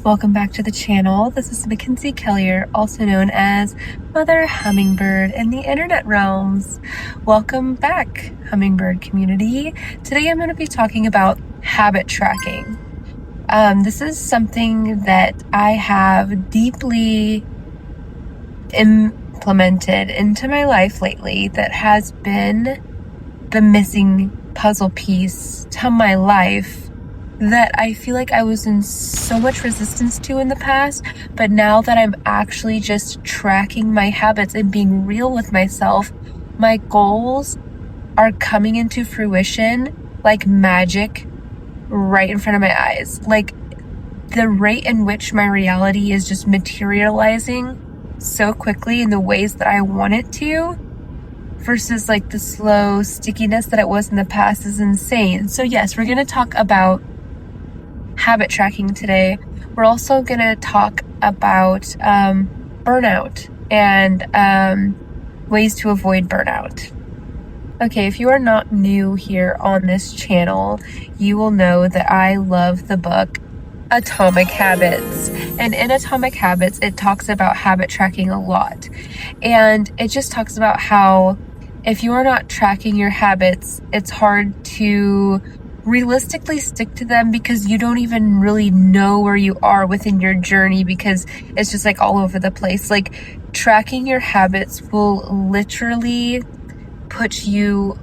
Welcome back to the channel. This is Mackenzie Kellier, also known as Mother Hummingbird in the internet realms. Welcome back, Hummingbird community. Today I'm going to be talking about habit tracking. This is something that I have deeply implemented into my life lately that has been the missing puzzle piece to my life that I feel like I was in so much resistance to in the past, but now that I'm actually just tracking my habits and being real with myself, my goals are coming into fruition like magic right in front of my eyes. Like the rate in which my reality is just materializing so quickly in the ways that I want it to versus like the slow stickiness that it was in the past is insane. So yes, we're going to talk about habit tracking today. We're also going to talk about burnout and ways to avoid burnout. Okay, if you are not new here on this channel, you will know that I love the book Atomic Habits. And in Atomic Habits, it talks about habit tracking a lot. And it just talks about how if you are not tracking your habits, it's hard to realistically stick to them because you don't even really know where you are within your journey because it's just like all over the place. Like tracking your habits will literally put you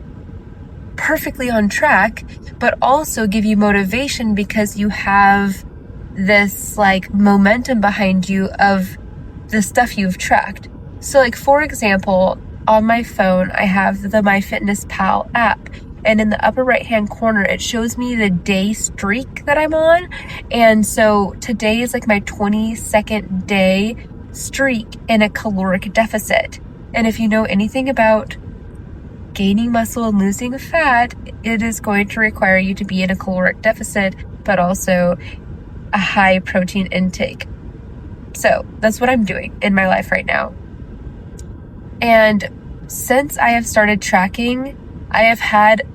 perfectly on track, but also give you motivation because you have this like momentum behind you of the stuff you've tracked. So like for example, on my phone, I have the MyFitnessPal app. And in the upper right hand corner, it shows me the day streak that I'm on. And so today is like my 22nd day streak in a caloric deficit. And if you know anything about gaining muscle and losing fat, it is going to require you to be in a caloric deficit, but also a high protein intake. So that's what I'm doing in my life right now. And since I have started tracking, I have had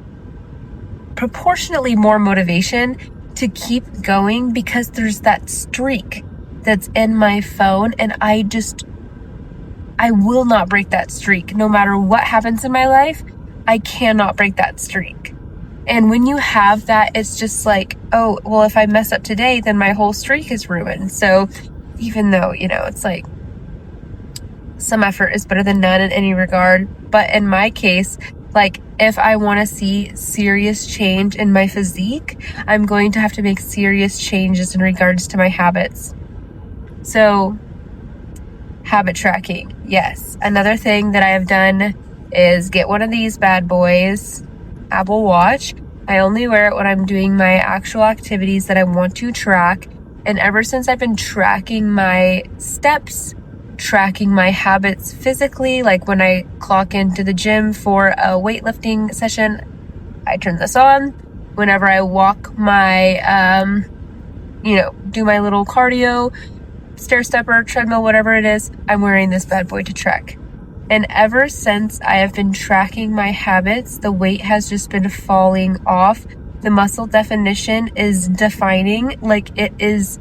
proportionately more motivation to keep going because there's that streak that's in my phone and I will not break that streak. No matter what happens in my life, I cannot break that streak. And when you have that, it's just like, oh, well, if I mess up today, then my whole streak is ruined. So even though, it's like some effort is better than none in any regard. But in my case, like if I want to see serious change in my physique, I'm going to have to make serious changes in regards to my habits. So habit tracking. Yes. Another thing that I have done is get one of these bad boys, Apple Watch. I only wear it when I'm doing my actual activities that I want to track. And ever since I've been tracking my steps, tracking my habits physically, like when I clock into the gym for a weightlifting session, I turn this on. Whenever I walk my, do my little cardio, stair stepper, treadmill, whatever it is, I'm wearing this bad boy to track. And ever since I have been tracking my habits, the weight has just been falling off. The muscle definition is defining, like it is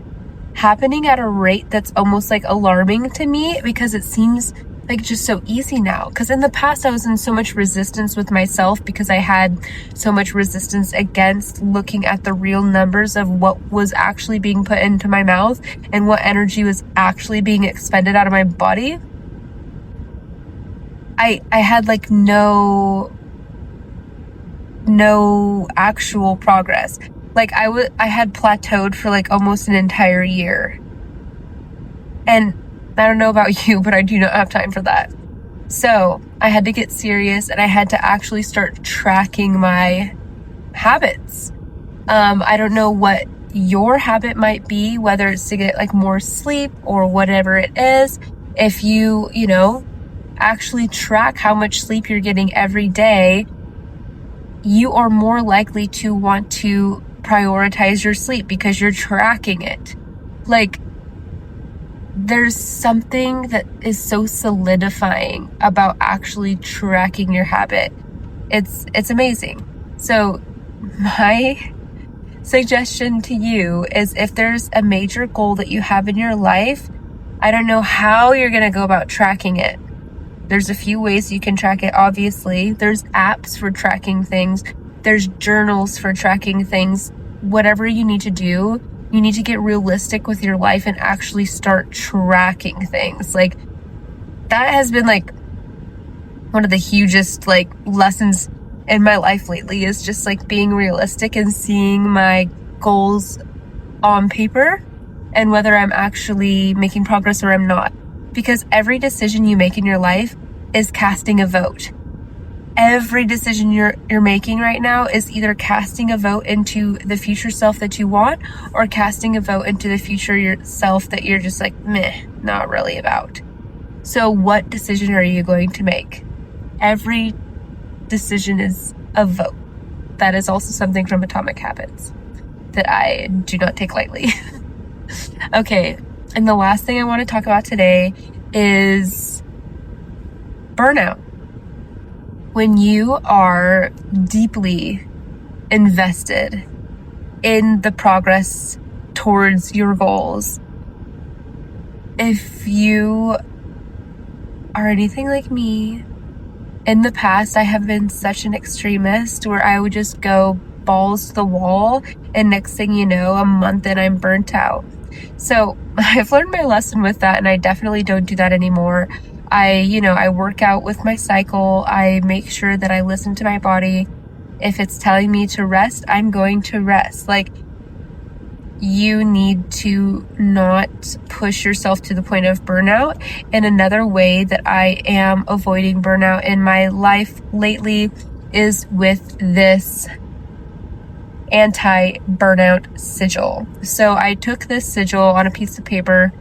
happening at a rate that's almost like alarming to me because it seems like just so easy now. Because in the past I was in so much resistance with myself because I had so much resistance against looking at the real numbers of what was actually being put into my mouth and what energy was actually being expended out of my body. I had like no actual progress. Like I had plateaued for like almost an entire year. And I don't know about you, but I do not have time for that. So I had to get serious and I had to actually start tracking my habits. I don't know what your habit might be, whether it's to get like more sleep or whatever it is. If you actually track how much sleep you're getting every day, you are more likely to want to prioritize your sleep because you're tracking it. Like there's something that is so solidifying about actually tracking your habit. It's amazing. So suggestion to you is, if there's a major goal that you have in your life, I don't know how you're going to go about tracking it. There's a few ways you can track it, obviously. There's apps for tracking things. There's journals for tracking things. Whatever you need to do, you need to get realistic with your life and actually start tracking things. Like, that has been like one of the hugest like lessons in my life lately, is just like being realistic and seeing my goals on paper and whether I'm actually making progress or I'm not. Because every decision you make in your life is casting a vote. Every decision you're making right now is either casting a vote into the future self that you want, or casting a vote into the future yourself that you're just like, meh, not really about. So what decision are you going to make? Every decision is a vote. That is also something from Atomic Habits that I do not take lightly. Okay, and the last thing I want to talk about today is burnout. When you are deeply invested in the progress towards your goals, if you are anything like me, in the past, I have been such an extremist where I would just go balls to the wall, and next thing you know, a month in, I'm burnt out. So I've learned my lesson with that, and I definitely don't do that anymore. I work out with my cycle. I make sure that I listen to my body. If it's telling me to rest, I'm going to rest. Like, you need to not push yourself to the point of burnout. And another way that I am avoiding burnout in my life lately is with this anti-burnout sigil. So I took this sigil on a piece of paper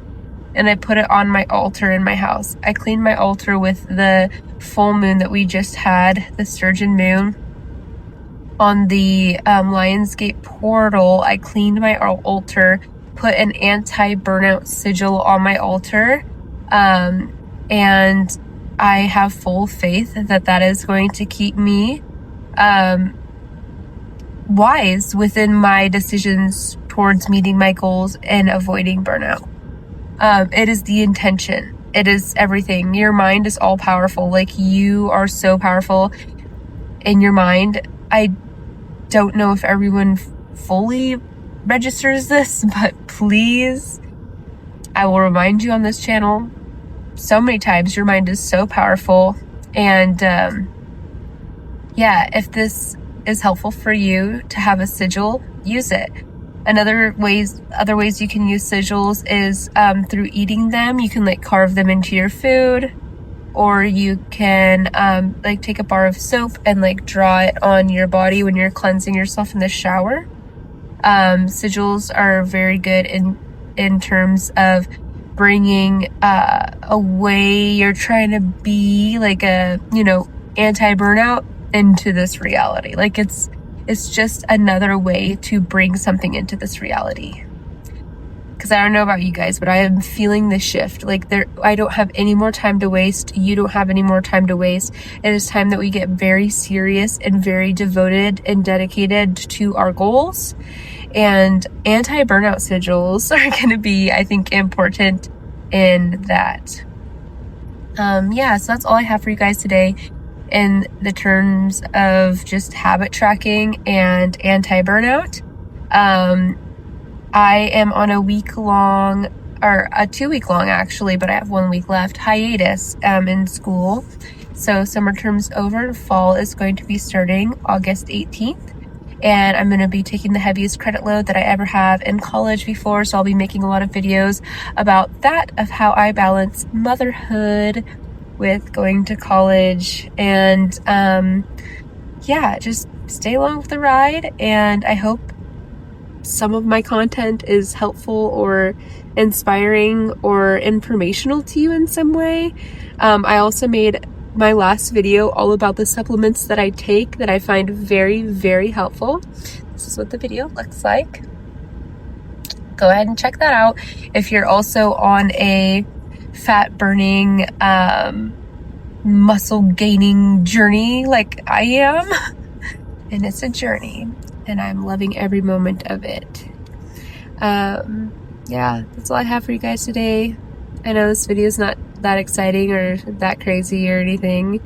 and I put it on my altar in my house. I cleaned my altar with the full moon that we just had, the sturgeon moon. On the Lionsgate portal, I cleaned my altar, put an anti-burnout sigil on my altar, and I have full faith that that is going to keep me wise within my decisions towards meeting my goals and avoiding burnout. It is the intention. It is everything. Your mind is all powerful. Like, you are so powerful in your mind. I don't know if everyone fully registers this, but please, I will remind you on this channel so many times, your mind is so powerful. And if this is helpful for you to have a sigil, use it. Other ways you can use sigils is through eating them. You can like carve them into your food, or you can like take a bar of soap and like draw it on your body when you're cleansing yourself in the shower. Sigils are very good in terms of bringing a way you're trying to be, like a, anti-burnout into this reality. Like, it's just another way to bring something into this reality. Because I don't know about you guys, but I am feeling the shift. Like, I don't have any more time to waste. You don't have any more time to waste. It is time that we get very serious and very devoted and dedicated to our goals. And anti-burnout sigils are going to be, I think, important in that. So that's all I have for you guys today in the terms of just habit tracking and anti-burnout. I am on a 2-week-long actually, but I have 1 week left, hiatus in school. So summer term's over, fall is going to be starting August 18th. And I'm going to be taking the heaviest credit load that I ever have in college before. So I'll be making a lot of videos about that, of how I balance motherhood with going to college. And just stay along for the ride. And I hope some of my content is helpful or inspiring or informational to you in some way. I also made my last video all about the supplements that I take that I find very, very helpful. This is what the video looks like. Go ahead and check that out. If you're also on a fat burning, muscle gaining journey like I am, and it's a journey, and I'm loving every moment of it. Yeah, that's all I have for you guys today. I know this video is not that exciting or that crazy or anything,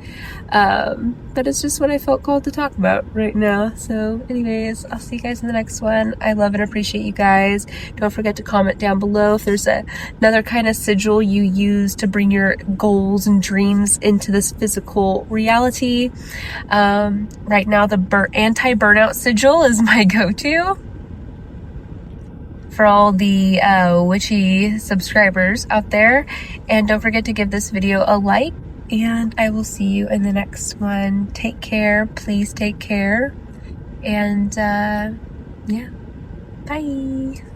but it's just what I felt called to talk about right now. So anyways, I'll see you guys in the next one. I love and appreciate you guys. Don't forget to comment down below if there's another kind of sigil you use to bring your goals and dreams into this physical reality. Right now the anti-burnout sigil is my go-to for all the witchy subscribers out there. And don't forget to give this video a like, and I will see you in the next one. Take care, please take care, and yeah, bye.